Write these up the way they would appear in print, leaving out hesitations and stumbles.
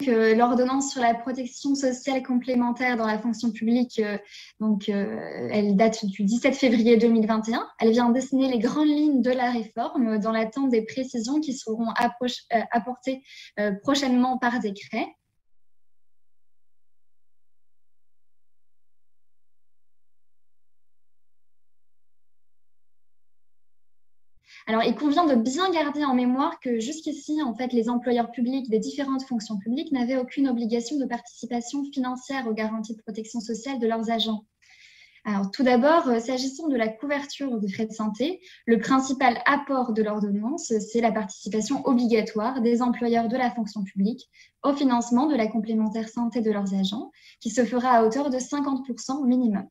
l'ordonnance sur la protection sociale complémentaire dans la fonction publique, elle date du 17 février 2021. Elle vient dessiner les grandes lignes de la réforme dans l'attente des précisions qui seront apportées prochainement par décret. Alors, il convient de bien garder en mémoire que jusqu'ici, en fait, les employeurs publics des différentes fonctions publiques n'avaient aucune obligation de participation financière aux garanties de protection sociale de leurs agents. Alors, tout d'abord, s'agissant de la couverture des frais de santé, le principal apport de l'ordonnance, c'est la participation obligatoire des employeurs de la fonction publique au financement de la complémentaire santé de leurs agents, qui se fera à hauteur de 50% minimum.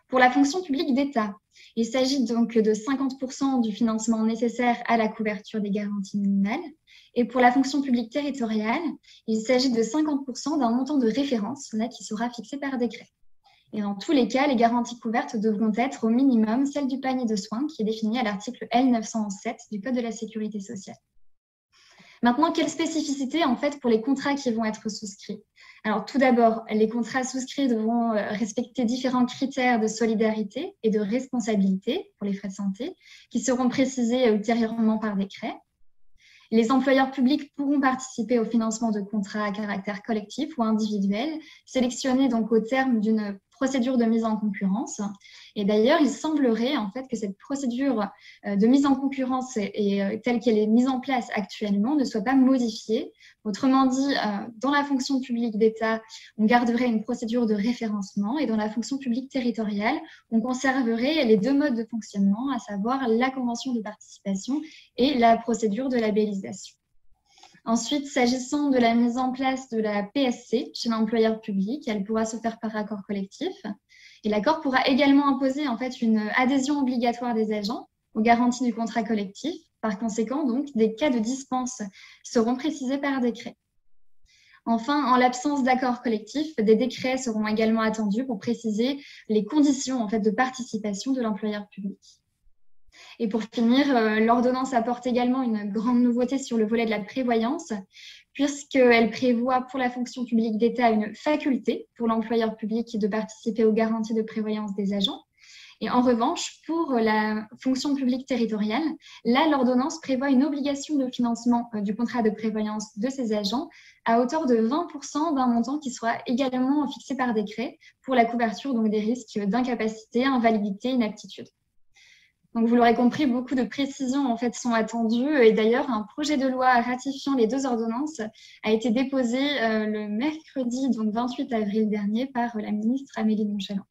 Pour la fonction publique d'État, il s'agit donc de 50% du financement nécessaire à la couverture des garanties minimales. Et pour la fonction publique territoriale, il s'agit de 50% d'un montant de référence là, qui sera fixé par décret. Et dans tous les cas, les garanties couvertes devront être au minimum celles du panier de soins qui est défini à l'article L907 du Code de la sécurité sociale. Maintenant, quelles spécificités en fait pour les contrats qui vont être souscrits? Alors, tout d'abord, les contrats souscrits devront respecter différents critères de solidarité et de responsabilité pour les frais de santé qui seront précisés ultérieurement par décret. Les employeurs publics pourront participer au financement de contrats à caractère collectif ou individuel, sélectionnés donc au terme d'une procédure de mise en concurrence. Et d'ailleurs, il semblerait en fait que cette procédure de mise en concurrence telle qu'elle est mise en place actuellement ne soit pas modifiée. Autrement dit, dans la fonction publique d'État, on garderait une procédure de référencement et dans la fonction publique territoriale, on conserverait les deux modes de fonctionnement, à savoir la convention de participation et la procédure de labellisation. Ensuite, s'agissant de la mise en place de la PSC chez l'employeur public, elle pourra se faire par accord collectif. Et l'accord pourra également imposer en fait une adhésion obligatoire des agents aux garanties du contrat collectif. Par conséquent, donc, des cas de dispense seront précisés par décret. Enfin, en l'absence d'accord collectif, des décrets seront également attendus pour préciser les conditions en fait, de participation de l'employeur public. Et pour finir, l'ordonnance apporte également une grande nouveauté sur le volet de la prévoyance, puisqu'elle prévoit pour la fonction publique d'État une faculté pour l'employeur public de participer aux garanties de prévoyance des agents. Et en revanche, pour la fonction publique territoriale, là, l'ordonnance prévoit une obligation de financement du contrat de prévoyance de ces agents à hauteur de 20% d'un montant qui sera également fixé par décret pour la couverture donc, des risques d'incapacité, invalidité, inaptitude. Donc, vous l'aurez compris, beaucoup de précisions en fait, sont attendues. Et d'ailleurs, un projet de loi ratifiant les deux ordonnances a été déposé le mercredi, donc 28 avril dernier, par la ministre Amélie de Montchalin.